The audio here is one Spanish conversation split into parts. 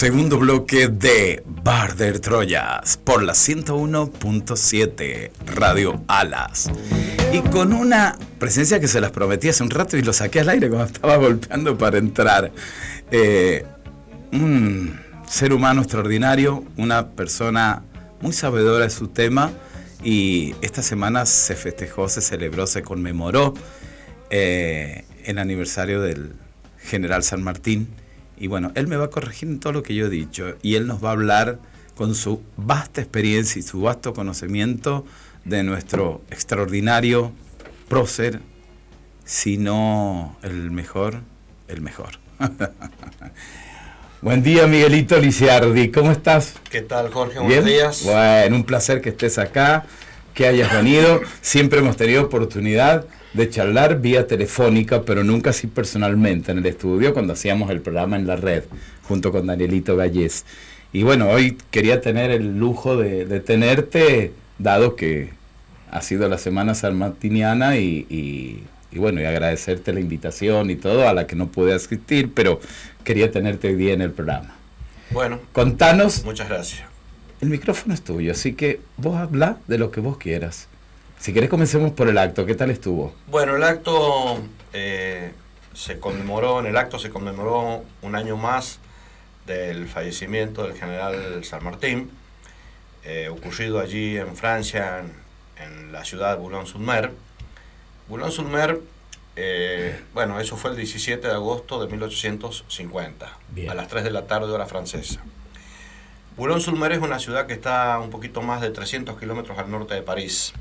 Segundo bloque de Barder Troyas por la 101.7 Radio Alas. Y con una presencia que se las prometí hace un rato y lo saqué al aire cuando estaba golpeando para entrar. Un ser humano extraordinario, una persona muy sabedora de su tema, y esta semana se festejó, se celebró, se conmemoró el aniversario del general San Martín. Y bueno, él me va a corregir en todo lo que yo he dicho, y él nos va a hablar con su vasta experiencia y su vasto conocimiento de nuestro extraordinario prócer, si no el mejor, el mejor. Buen día, Miguelito Lisiardi, ¿cómo estás? ¿Qué tal, Jorge? ¿Bien? Buenos días. Bueno, un placer que estés acá, que hayas venido. Siempre hemos tenido oportunidad de charlar vía telefónica, pero nunca así personalmente en el estudio, cuando hacíamos el programa en la red, junto con Danielito Gallés. Y bueno, hoy quería tener el lujo de tenerte, dado que ha sido la Semana Sanmartiniana, y bueno, y agradecerte la invitación y todo, a la que no pude asistir, pero quería tenerte hoy día en el programa. Bueno, Contanos. muchas gracias. El micrófono es tuyo, así que vos habla de lo que vos quieras. Si querés, comencemos por el acto. ¿Qué tal estuvo? Bueno, el acto se conmemoró un año más del fallecimiento del general San Martín, ocurrido allí en Francia, en la ciudad de Boulogne-sur-Mer. Boulogne-sur-Mer, bueno, eso fue el 17 de agosto de 1850, Bien. A las 3 de la tarde, hora francesa. Boulogne-sur-Mer es una ciudad que está un poquito más de 300 kilómetros al norte de París.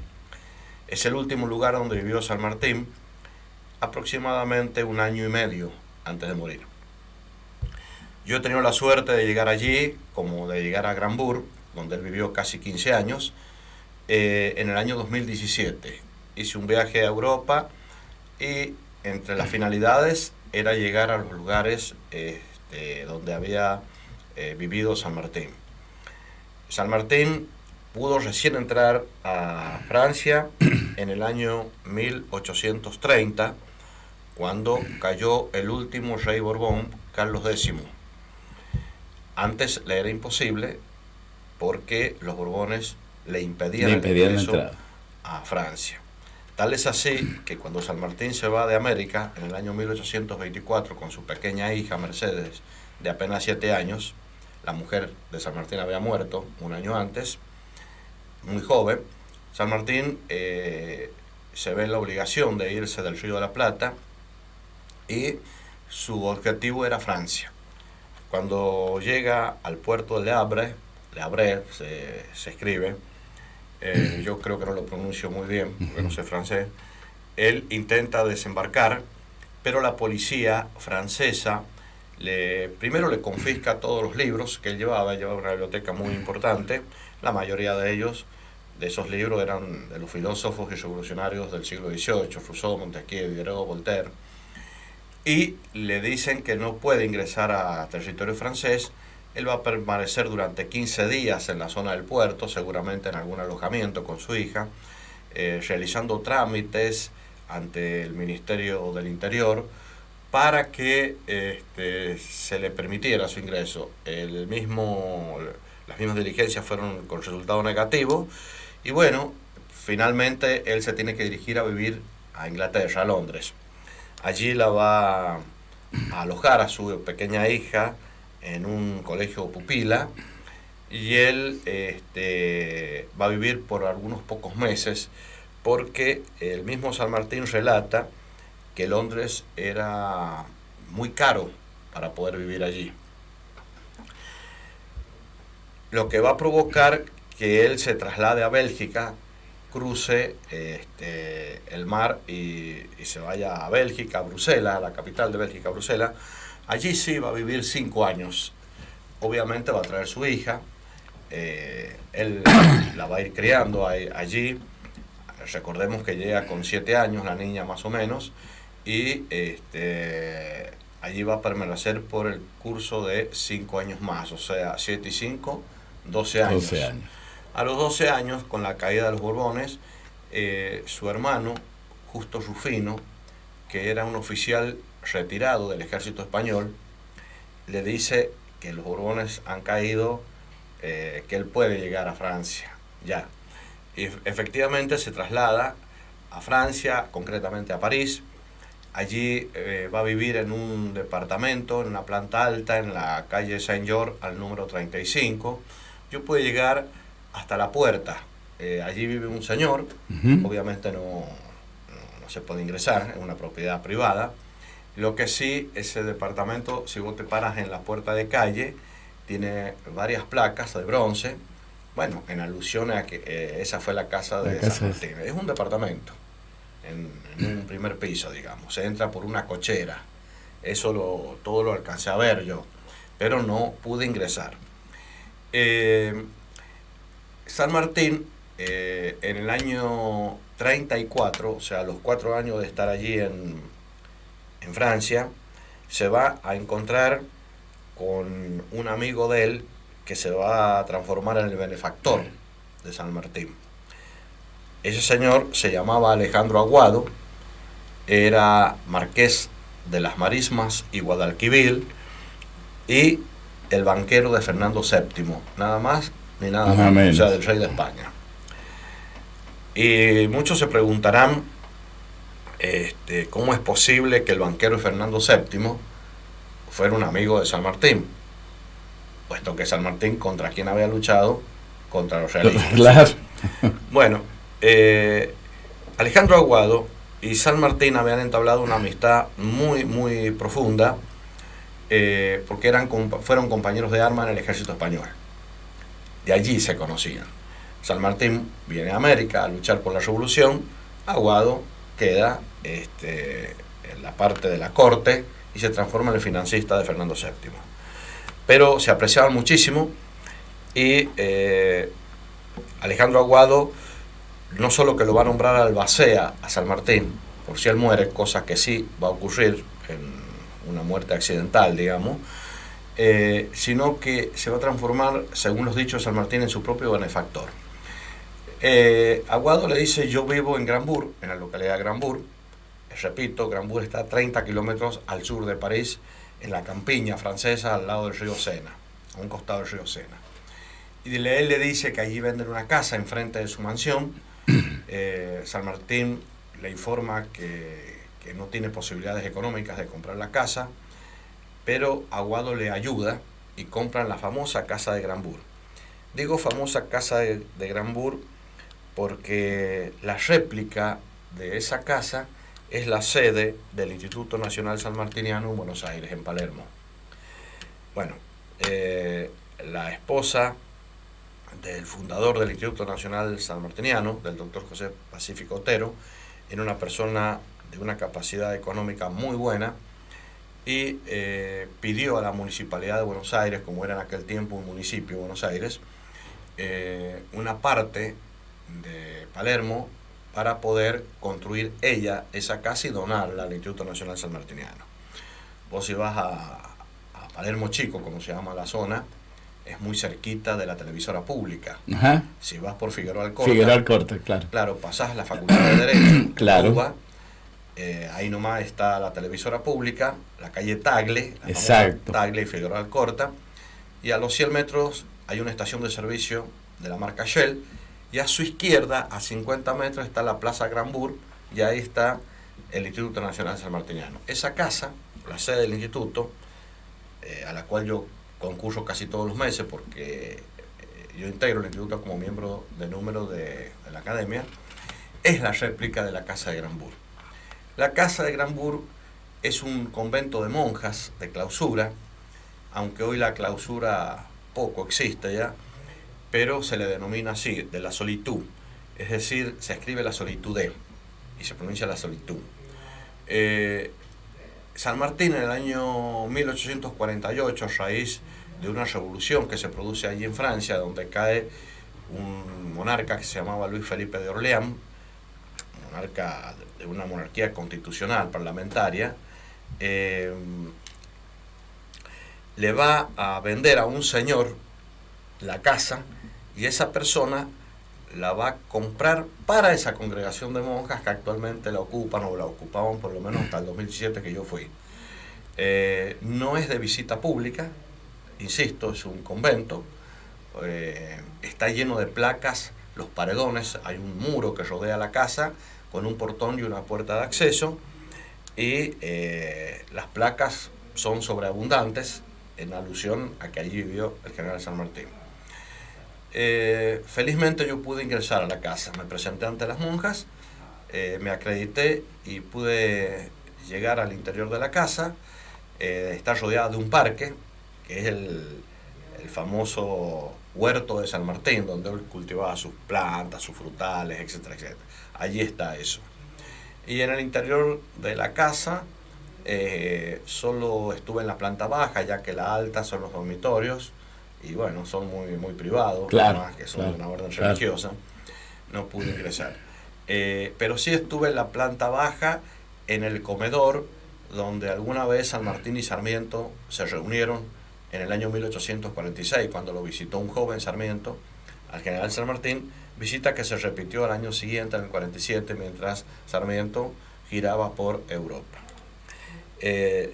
Es el último lugar donde vivió San Martín, aproximadamente un año y medio antes de morir. Yo he tenido la suerte de llegar allí, como de llegar a Grambourg, donde él vivió casi 15 años, en el año 2017. Hice un viaje a Europa y entre las finalidades era llegar a los lugares donde había vivido San Martín. San Martín pudo recién entrar a Francia en el año 1830, cuando cayó el último rey Borbón, Carlos X. Antes le era imposible porque los Borbones le impedían el ingreso a Francia. Tal es así que cuando San Martín se va de América en el año 1824 con su pequeña hija Mercedes, de apenas 7 años, la mujer de San Martín había muerto un año antes, muy joven, San Martín se ve en la obligación de irse del Río de la Plata y su objetivo era Francia. Cuando llega al puerto de Le Havre se escribe, yo creo que no lo pronuncio muy bien porque no sé francés, él intenta desembarcar, pero la policía francesa primero le confisca todos los libros que él llevaba una biblioteca muy importante. La mayoría de esos libros eran de los filósofos y revolucionarios del siglo XVIII, Rousseau, Montesquieu, Diderot, Voltaire, y le dicen que no puede ingresar a territorio francés. Él va a permanecer durante 15 días en la zona del puerto, seguramente en algún alojamiento con su hija, realizando trámites ante el Ministerio del Interior para que se le permitiera su ingreso. Las mismas diligencias fueron con resultado negativo, y bueno, finalmente él se tiene que dirigir a vivir a Inglaterra, a Londres. Allí la va a alojar a su pequeña hija en un colegio pupila, y él va a vivir por algunos pocos meses, porque el mismo San Martín relata que Londres era muy caro para poder vivir allí. Lo que va a provocar que él se traslade a Bélgica, cruce el mar y se vaya a Bélgica, a Bruselas, a la capital de Bélgica, Bruselas. Allí sí va a vivir 5 años. Obviamente va a traer su hija, él la va a ir criando allí. Recordemos que llega con 7 años, la niña más o menos, y allí va a permanecer por el curso de 5 años más, o sea, 7 y 5, 12 años. 12 años. A los 12 años, con la caída de los Borbones, su hermano, Justo Rufino, que era un oficial retirado del ejército español, le dice que los Borbones han caído, que él puede llegar a Francia, ya. Y efectivamente se traslada a Francia, concretamente a París. Allí va a vivir en un departamento, en una planta alta, en la calle Saint-Georges, al número 35. Yo pude llegar hasta la puerta. Allí vive un señor, obviamente no se puede ingresar, es una propiedad privada. Lo que sí, ese departamento, si vos te paras en la puerta de calle, tiene varias placas de bronce, bueno, en alusión a que esa fue la casa de San Martín. Es un departamento, en un primer piso, digamos. Se entra por una cochera. Eso todo lo alcancé a ver yo, pero no pude ingresar. San Martín, en el año 34, o sea, los 4 años de estar allí en Francia, se va a encontrar con un amigo de él que se va a transformar en el benefactor de San Martín. Ese señor se llamaba Alejandro Aguado, era marqués de las Marismas y Guadalquivir y el banquero de Fernando VII, nada más ni nada menos, o sea, del rey de España. Y muchos se preguntarán cómo es posible que el banquero de Fernando VII fuera un amigo de San Martín, puesto que San Martín, ¿contra quién había luchado? Contra los realistas. Claro. Bueno, Alejandro Aguado y San Martín habían entablado una amistad muy, muy profunda, porque fueron compañeros de armas en el ejército español. De allí se conocían. San Martín viene a América a luchar por la revolución, Aguado queda en la parte de la corte y se transforma en el financista de Fernando VII. Pero se apreciaban muchísimo y Alejandro Aguado no solo que lo va a nombrar albacea a San Martín, por si él muere, cosa que sí va a ocurrir en una muerte accidental, digamos, sino que se va a transformar, según los dichos de San Martín, en su propio benefactor. Aguado le dice: yo vivo en Grambourg, en la localidad de Grambourg. Repito, Grambourg está a 30 kilómetros al sur de París, en la campiña francesa, al lado del río Sena, a un costado del río Sena. Y él le dice que allí venden una casa enfrente de su mansión. San Martín le informa que no tiene posibilidades económicas de comprar la casa, pero Aguado le ayuda y compran la famosa casa de Grambourg. Digo famosa casa de Grambourg porque la réplica de esa casa es la sede del Instituto Nacional Sanmartiniano en Buenos Aires, en Palermo. Bueno, la esposa del fundador del Instituto Nacional Sanmartiniano, del doctor José Pacífico Otero, era una persona de una capacidad económica muy buena y pidió a la Municipalidad de Buenos Aires, como era en aquel tiempo un municipio de Buenos Aires, una parte de Palermo para poder construir ella esa casa y donarla al Instituto Nacional Sanmartiniano. Vos si vas a Palermo Chico, como se llama la zona, es muy cerquita de la televisora pública. Ajá. Si vas por Figueroa Alcorta, claro. Claro, pasás la Facultad de Derecho, claro. Cuba, ahí nomás está la televisora pública, la calle Tagle, la exacto, Tagle y Figueroa Alcorta, y a los 100 metros hay una estación de servicio de la marca Shell, y a su izquierda, a 50 metros, está la Plaza Grambourg, y ahí está el Instituto Nacional Sanmartiniano. Esa casa, la sede del instituto, a la cual yo concurso casi todos los meses, porque yo integro el instituto como miembro de número de la academia, es la réplica de la Casa de Grambourg. La Casa de Grambourg es un convento de monjas de clausura, aunque hoy la clausura poco existe ya, pero se le denomina así, de la solitud, es decir, se escribe la solitude y se pronuncia la solitud. San Martín en el año 1848, a raíz de una revolución que se produce allí en Francia, donde cae un monarca que se llamaba Luis Felipe de Orleans, monarca de una monarquía constitucional parlamentaria, le va a vender a un señor la casa, y esa persona la va a comprar para esa congregación de monjas que actualmente la ocupan, o la ocupaban por lo menos hasta el 2017 que yo fui. No es de visita pública, insisto, es un convento, está lleno de placas, los paredones, hay un muro que rodea la casa con un portón y una puerta de acceso, y las placas son sobreabundantes en alusión a que allí vivió el general San Martín. Felizmente yo pude ingresar a la casa, me presenté ante las monjas, me acredité y pude llegar al interior de la casa. Está rodeada de un parque, que es el famoso huerto de San Martín, donde él cultivaba sus plantas, sus frutales, etcétera, etcétera. Allí está eso. Y en el interior de la casa solo estuve en la planta baja, ya que la alta son los dormitorios, y bueno, son muy privados, claro, además que son de una orden religiosa, no pude ingresar. Pero sí estuve en la planta baja, en el comedor, donde alguna vez San Martín y Sarmiento se reunieron en el año 1846, cuando lo visitó un joven Sarmiento al general San Martín, visita que se repitió al año siguiente, en el 47, mientras Sarmiento giraba por Europa.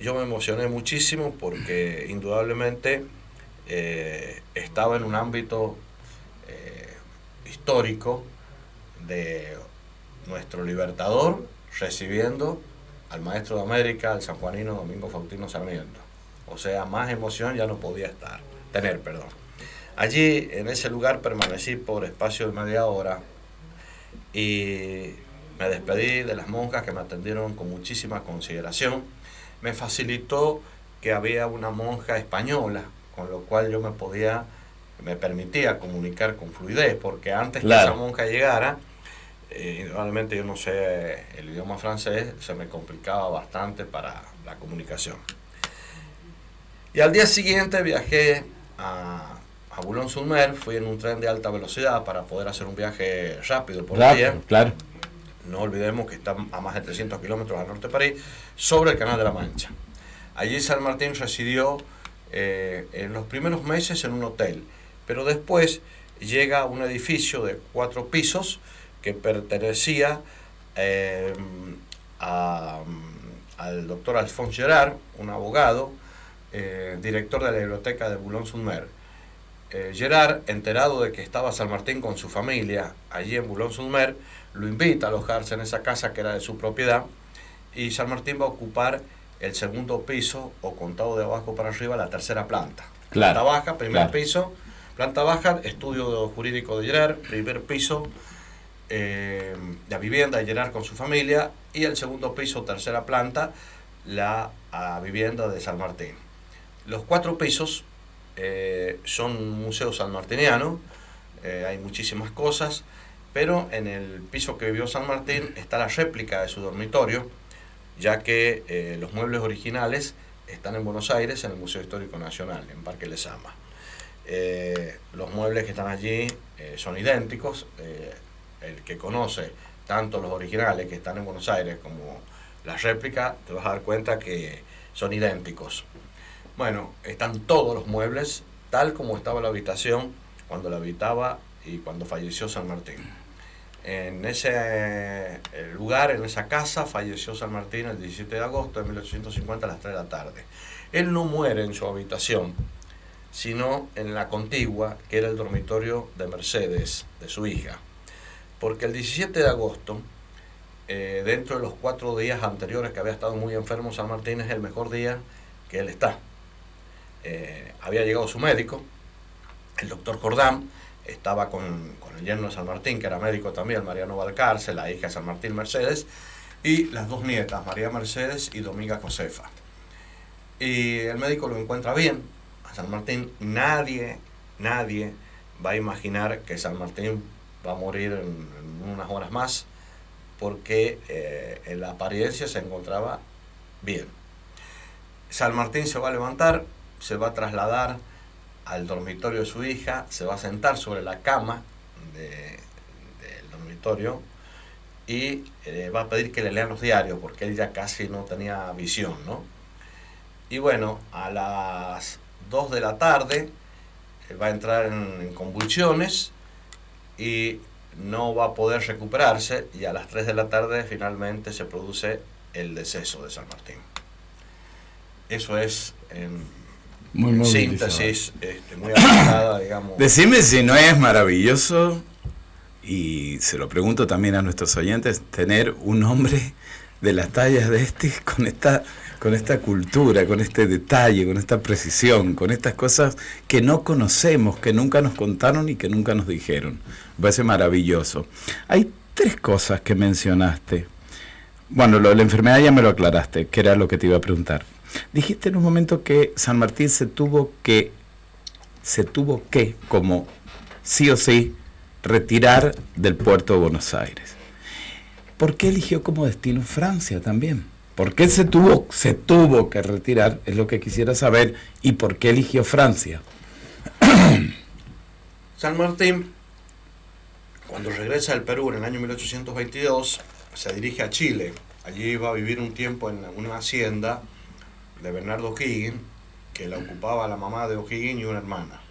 Yo me emocioné muchísimo porque indudablemente estaba en un ámbito histórico de nuestro libertador recibiendo al maestro de América, al sanjuanino Domingo Faustino Sarmiento. O sea, más emoción ya no podía tener. Allí, en ese lugar, permanecí por espacio de media hora y me despedí de las monjas que me atendieron con muchísima consideración. Me facilitó que había una monja española, con lo cual yo me permitía comunicar con fluidez, porque antes que esa monja llegara, indudablemente yo no sé el idioma francés, se me complicaba bastante para la comunicación. Y al día siguiente viajé a Boulogne-sur-Mer, fui en un tren de alta velocidad para poder hacer un viaje rápido por el día. Claro. No olvidemos que está a más de 300 kilómetros al norte de París, sobre el Canal de la Mancha. Allí San Martín residió en los primeros meses en un hotel, pero después llega a un edificio de 4 pisos que pertenecía al doctor Alphonse Gerard, un abogado, director de la biblioteca de Boulogne-sur-Mer. Gerard, enterado de que estaba San Martín con su familia allí en Boulogne-sur-Mer, lo invita a alojarse en esa casa que era de su propiedad, y San Martín va a ocupar el segundo piso, o contado de abajo para arriba, la tercera planta. Planta baja, primer piso, planta baja, estudio jurídico de Gerard, primer piso, la vivienda de Gerard con su familia, y el segundo piso, tercera planta, la vivienda de San Martín. Los 4 pisos son un museo sanmartiniano, hay muchísimas cosas, pero en el piso que vivió San Martín está la réplica de su dormitorio, ya que los muebles originales están en Buenos Aires, en el Museo Histórico Nacional, en Parque Lezama. Los muebles que están allí son idénticos. El que conoce tanto los originales que están en Buenos Aires como la réplica, te vas a dar cuenta que son idénticos. Bueno, están todos los muebles tal como estaba la habitación cuando la habitaba y cuando falleció San Martín. En ese lugar, en esa casa, falleció San Martín el 17 de agosto de 1850 a las 3 de la tarde. Él no muere en su habitación, sino en la contigua, que era el dormitorio de Mercedes, de su hija. Porque el 17 de agosto, dentro de los 4 días anteriores que había estado muy enfermo San Martín, es el mejor día que él está. Había llegado su médico, el doctor Jordán, estaba con el yerno de San Martín, que era médico también, Mariano Valcarce, la hija de San Martín, Mercedes, y las 2 nietas, María Mercedes y Dominga Josefa. Y el médico lo encuentra bien a San Martín. Nadie va a imaginar que San Martín va a morir en unas horas más, porque en la apariencia se encontraba bien. San Martín se va a levantar, se va a trasladar al dormitorio de su hija, se va a sentar sobre la cama del dormitorio y va a pedir que le lean los diarios, porque él ya casi no tenía visión, ¿no? Y bueno, a las 2 de la tarde va a entrar en convulsiones y no va a poder recuperarse, y a las 3 de la tarde finalmente se produce el deceso de San Martín. Eso es en en síntesis, muy avanzada, digamos. Decime si no es maravilloso, y se lo pregunto también a nuestros oyentes, tener un hombre de las tallas de con esta cultura, con este detalle, con esta precisión, con estas cosas que no conocemos, que nunca nos contaron y que nunca nos dijeron. Me parece maravilloso. Hay 3 cosas que mencionaste. Bueno, lo de la enfermedad ya me lo aclaraste, que era lo que te iba a preguntar. Dijiste en un momento que San Martín se tuvo que, como sí o sí, retirar del puerto de Buenos Aires. ¿Por qué eligió como destino Francia también? ¿Por qué se tuvo que retirar? Es lo que quisiera saber. ¿Y por qué eligió Francia? San Martín, cuando regresa al Perú en el año 1822, se dirige a Chile. Allí iba a vivir un tiempo en una hacienda de Bernardo O'Higgins, que la ocupaba la mamá de O'Higgins y una hermana.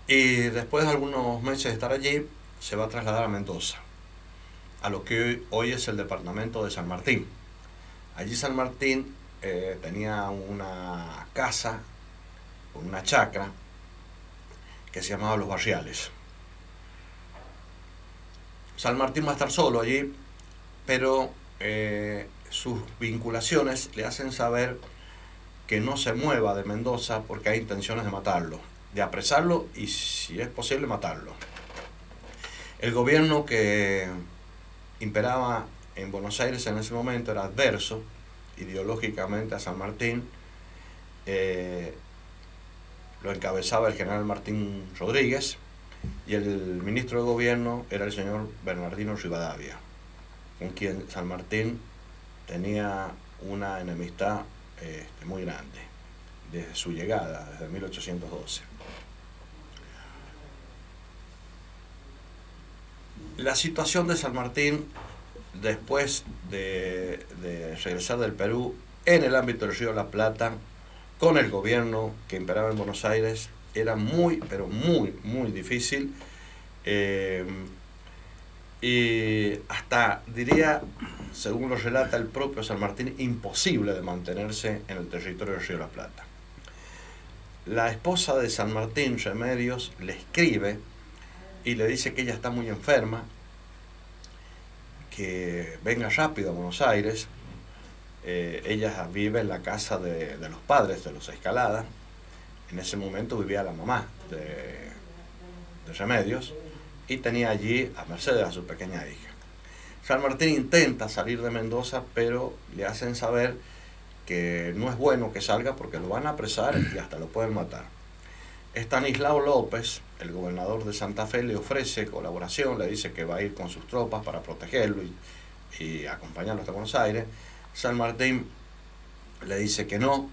Y después de algunos meses de estar allí, se va a trasladar a Mendoza, a lo que hoy es el departamento de San Martín. Allí San Martín tenía una casa, una chacra, que se llamaba Los Barriales. San Martín va a estar solo allí, pero sus vinculaciones le hacen saber que no se mueva de Mendoza porque hay intenciones de matarlo, de apresarlo y, si es posible, matarlo. El gobierno que imperaba en Buenos Aires en ese momento era adverso ideológicamente a San Martín. Lo encabezaba el general Martín Rodríguez y el ministro de gobierno era el señor Bernardino Rivadavia, con quien San Martín tenía una enemistad muy grande desde su llegada, desde 1812. La situación de San Martín después de regresar del Perú en el ámbito del Río de la Plata con el gobierno que imperaba en Buenos Aires era muy, pero muy, muy difícil, y hasta, diría, según lo relata el propio San Martín, imposible de mantenerse en el territorio del Río de la Plata. La esposa de San Martín, Remedios, le escribe y le dice que ella está muy enferma, que venga rápido a Buenos Aires. Ella vive en la casa de los padres de los Escalada. En ese momento vivía la mamá de Remedios y tenía allí a Mercedes, a su pequeña hija. San Martín intenta salir de Mendoza, pero le hacen saber que no es bueno que salga porque lo van a apresar y hasta lo pueden matar. Estanislao López, el gobernador de Santa Fe, le ofrece colaboración, le dice que va a ir con sus tropas para protegerlo y acompañarlo hasta Buenos Aires. San Martín le dice que no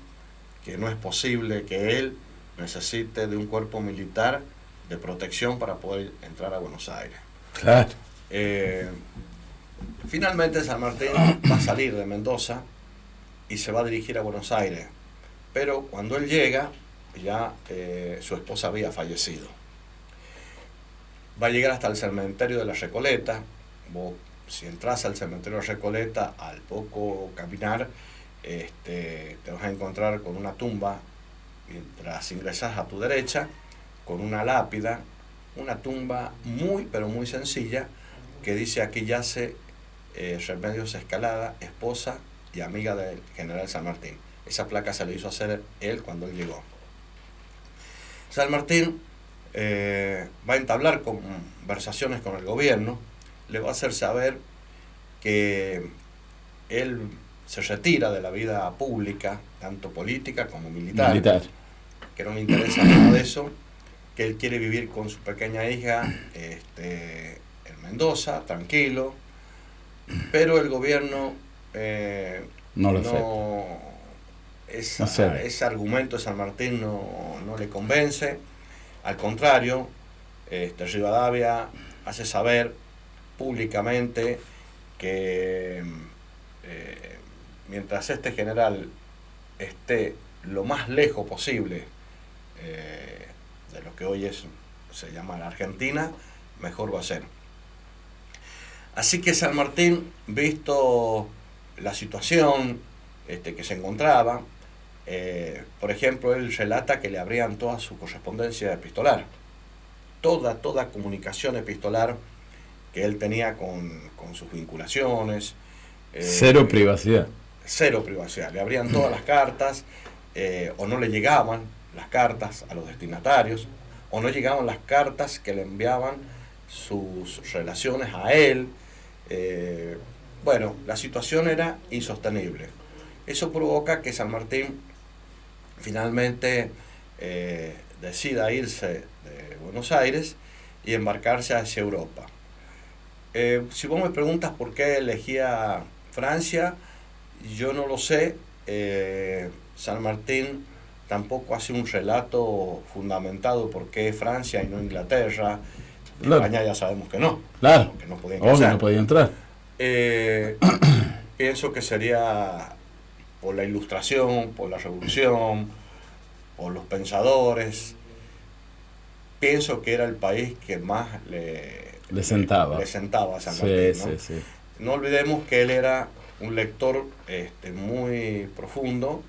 es posible, que él necesite de un cuerpo militar de protección para poder entrar a Buenos Aires. Claro. Finalmente San Martín va a salir de Mendoza y se va a dirigir a Buenos Aires, pero cuando él llega ya su esposa había fallecido. Va a llegar hasta el cementerio de la Recoleta. Vos, si entras al cementerio de la Recoleta, al poco caminar te vas a encontrar con una tumba, mientras ingresas a tu derecha, con una lápida, una tumba muy pero muy sencilla que dice: aquí yace Remedios Escalada, esposa y amiga del general San Martín. Esa placa se le hizo hacer él cuando él llegó. San Martín va a entablar conversaciones con el gobierno, le va a hacer saber que él se retira de la vida pública, tanto política como militar. Que no le interesa nada de eso, que él quiere vivir con su pequeña hija en Mendoza, tranquilo, pero el gobierno ese argumento de San Martín no le convence. Al contrario, Rivadavia hace saber públicamente que mientras este general esté lo más lejos posible de lo que hoy se llama la Argentina, mejor va a ser. Así que San Martín, visto la situación que se encontraba, Por ejemplo, él relata que le abrían toda su correspondencia epistolar, toda comunicación epistolar que él tenía con sus vinculaciones. Cero privacidad. Cero privacidad. Le abrían todas las cartas, o no le llegaban las cartas a los destinatarios, o no llegaban las cartas que le enviaban sus relaciones a él. Bueno, la situación era insostenible. Eso provoca que San Martín finalmente decida irse de Buenos Aires y embarcarse hacia Europa. Si vos me preguntas por qué elegía Francia, yo no lo sé. San Martín tampoco hace un relato fundamentado por qué Francia y no Inglaterra. Claro. España ya sabemos que no. Claro. Que no podía ingresar. No podía entrar. Pienso que sería por la Ilustración, por la Revolución, por los pensadores. Pienso que era el país que más le sentaba a San Martín, ¿no? Sí. No olvidemos que él era un lector muy profundo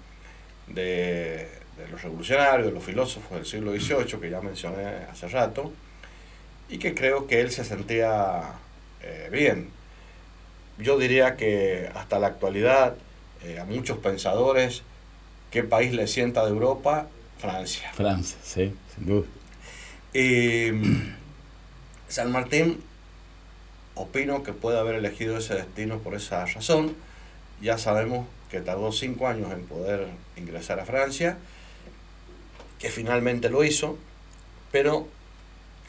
de los revolucionarios, de los filósofos del siglo XVIII, que ya mencioné hace rato, y que creo que él se sentía bien. Yo diría que hasta la actualidad, a muchos pensadores, ¿qué país le sienta de Europa? Francia. Francia, sí, sin duda. San Martín, opino que puede haber elegido ese destino por esa razón. Ya sabemos que tardó 5 años en poder ingresar a Francia, que finalmente lo hizo, pero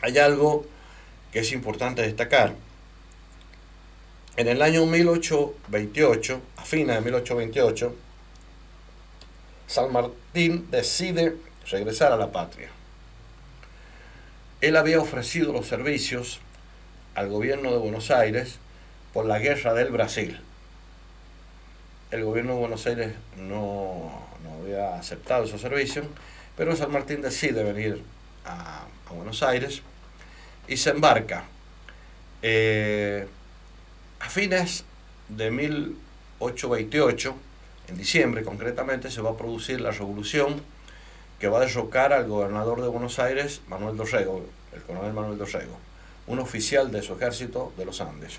hay algo que es importante destacar. En el año 1828, a fines de 1828, San Martín decide regresar a la patria. Él había ofrecido los servicios al gobierno de Buenos Aires por la guerra del Brasil. El gobierno de Buenos Aires no había aceptado esos servicios, pero San Martín decide venir a Buenos Aires y se embarca. A fines de 1828, en diciembre concretamente, se va a producir la revolución que va a derrocar al gobernador de Buenos Aires, Manuel Dorrego, el coronel Manuel Dorrego, un oficial de su ejército de los Andes,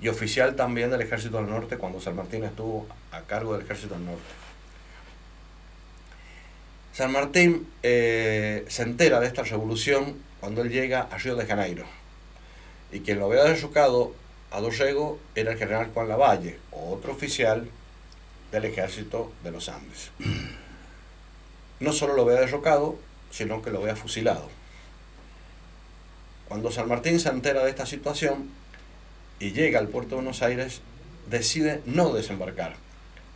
y oficial también del Ejército del Norte cuando San Martín estuvo a cargo del Ejército del Norte. San Martín se entera de esta revolución cuando él llega a Río de Janeiro, y quien lo había derrocado a Dorrego era el general Juan Lavalle, otro oficial del Ejército de los Andes. No solo lo había derrocado, sino que lo había fusilado. Cuando San Martín se entera de esta situación y llega al puerto de Buenos Aires, decide no desembarcar.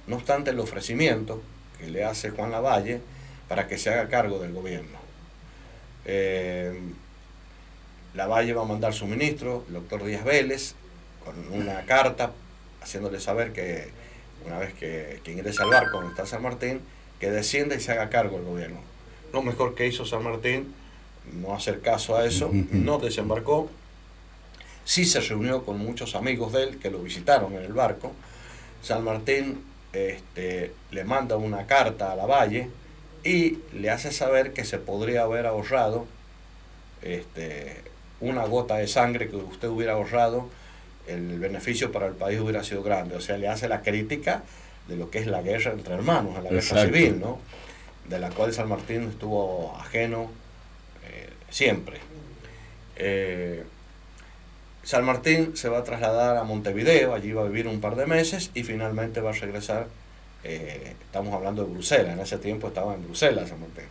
No obstante el ofrecimiento que le hace Juan Lavalle para que se haga cargo del gobierno. Lavalle va a mandar su ministro, el doctor Díaz Vélez, con una carta haciéndole saber que una vez que ingresa al barco donde está San Martín, que descienda y se haga cargo del gobierno. Lo mejor que hizo San Martín, no hacer caso a eso, no desembarcó. Sí se reunió con muchos amigos de él que lo visitaron en el barco. San Martín le manda una carta a Lavalle y le hace saber que se podría haber ahorrado una gota de sangre que usted hubiera ahorrado, el beneficio para el país hubiera sido grande. O sea, le hace la crítica de lo que es la guerra entre hermanos, la guerra civil, ¿no? De la cual San Martín estuvo ajeno siempre. San Martín se va a trasladar a Montevideo, allí va a vivir un par de meses y finalmente va a regresar. Estamos hablando de Bruselas, en ese tiempo estaba en Bruselas San Martín,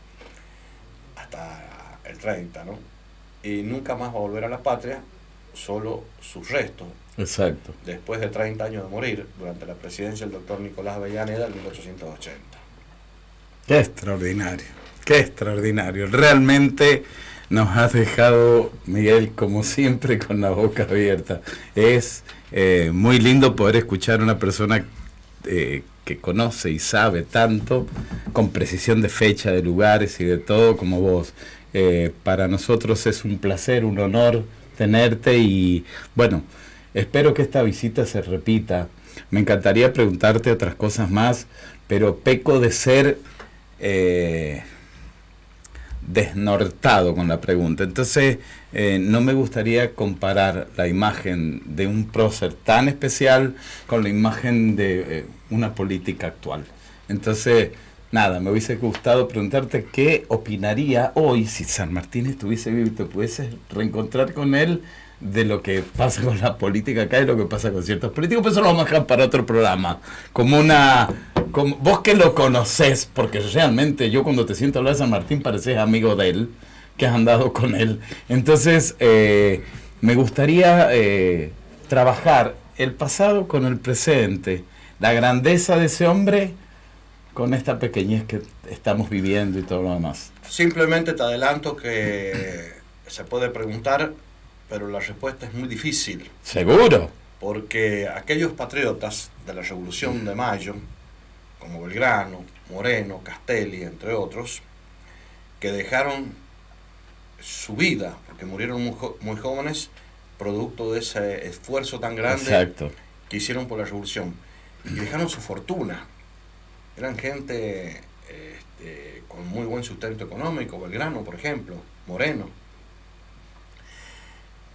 hasta el 30, ¿no? Y nunca más va a volver a la patria, solo sus restos. Exacto. Después de 30 años de morir, durante la presidencia del doctor Nicolás Avellaneda en 1880. Qué extraordinario, qué extraordinario. Realmente nos has dejado, Miguel, como siempre, con la boca abierta. Es muy lindo poder escuchar a una persona que conoce y sabe tanto, con precisión de fecha, de lugares y de todo como vos. Para nosotros es un placer, un honor tenerte y, bueno, espero que esta visita se repita. Me encantaría preguntarte otras cosas más. pero peco de ser desnortado con la pregunta. Entonces, no me gustaría comparar la imagen de un prócer tan especial con la imagen de una política actual. Entonces, nada, me hubiese gustado preguntarte qué opinaría hoy si San Martín estuviese vivo y te pudieses reencontrar con él de lo que pasa con la política acá y lo que pasa con ciertos políticos, pero eso lo vamos a dejar para otro programa. Como vos que lo conocés, porque realmente yo cuando te siento hablar de San Martín pareces amigo de él, que has andado con él. Entonces, me gustaría trabajar el pasado con el presente, la grandeza de ese hombre con esta pequeñez que estamos viviendo y todo lo demás. Simplemente te adelanto que se puede preguntar, pero la respuesta es muy difícil. ¿Seguro? Porque aquellos patriotas de la Revolución de Mayo, como Belgrano, Moreno, Castelli, entre otros, que dejaron su vida, porque murieron muy jóvenes, producto de ese esfuerzo tan grande Exacto. que hicieron por la Revolución, y dejaron su fortuna. Eran gente con muy buen sustento económico, Belgrano, por ejemplo, Moreno.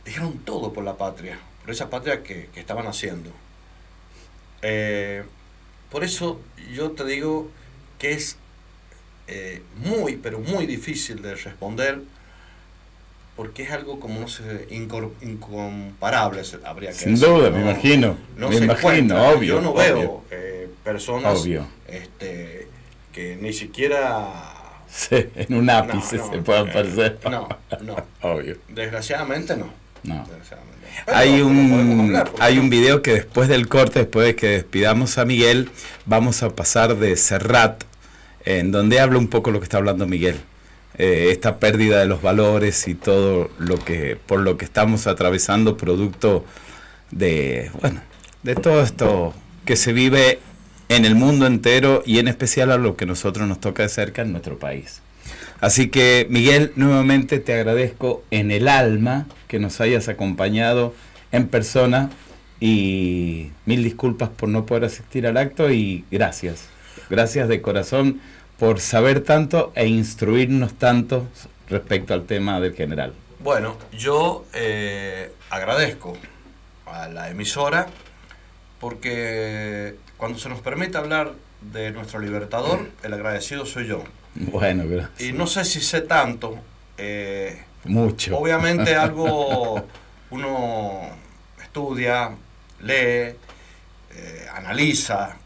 Dejaron todo por la patria, por esa patria que estaban haciendo. Por eso yo te digo que es muy, pero muy difícil de responder, porque es algo como, no sé, incomparable, habría que decir. Sin duda, me imagino. No me se imagino, encuentra. obvio. Yo no veo personas que ni siquiera... Sí, en un ápice se puedan parecer. No. Obvio. Desgraciadamente no. Pero hay un video que después del corte, después de que despidamos a Miguel, vamos a pasar de Serrat, en donde habla un poco lo que está hablando Miguel. Esta pérdida de los valores y todo por lo que estamos atravesando, producto de todo esto que se vive en el mundo entero y en especial a lo que nosotros nos toca de cerca en nuestro país. Así que, Miguel, nuevamente te agradezco en el alma que nos hayas acompañado en persona y mil disculpas por no poder asistir al acto y gracias de corazón por saber tanto e instruirnos tanto respecto al tema del general. Bueno, yo agradezco a la emisora porque cuando se nos permite hablar de nuestro libertador, el agradecido soy yo. Bueno, gracias. Y no sé si sé tanto. Mucho. Obviamente algo uno estudia, lee, analiza.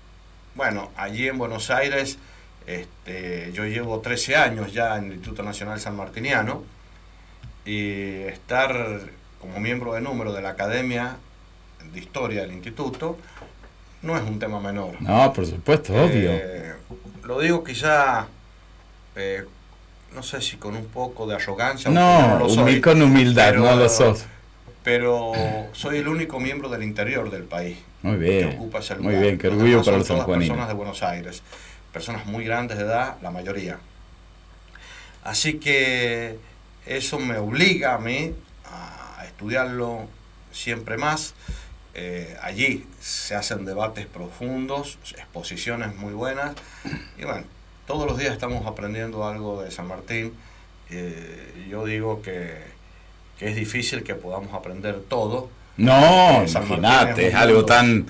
Bueno, allí en Buenos Aires yo llevo 13 años ya en el Instituto Nacional Sanmartiniano y estar como miembro de número de la Academia de Historia del Instituto no es un tema menor. No, por supuesto, obvio. Lo digo quizá, no sé si con un poco de arrogancia. No lo soy, con humildad, pero, no lo sos. Pero soy el único miembro del interior del país. Muy bien, que ocupa ese lugar. Muy bien, qué orgullo para los sanjuaninos. personas de Buenos Aires, personas muy grandes de edad, la mayoría. Así que eso me obliga a mí a estudiarlo siempre más. Allí se hacen debates profundos, exposiciones muy buenas y bueno, todos los días estamos aprendiendo algo de San Martín. Yo digo que es difícil que podamos aprender todo. No, imagínate, es algo tan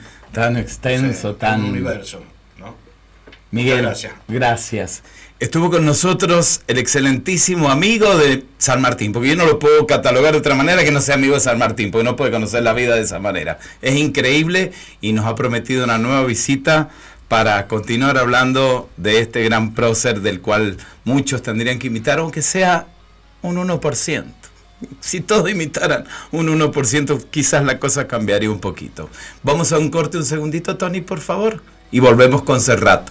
extenso, sí, tan... un universo, ¿no? Miguel, gracias. Estuvo con nosotros el excelentísimo amigo de San Martín, porque yo no lo puedo catalogar de otra manera que no sea amigo de San Martín, porque no puede conocer la vida de esa manera. Es increíble y nos ha prometido una nueva visita para continuar hablando de este gran prócer del cual muchos tendrían que imitar, aunque sea un 1%. Si todos imitaran un 1%, quizás la cosa cambiaría un poquito. Vamos a un corte, un segundito, Tony, por favor, y volvemos con Serrat.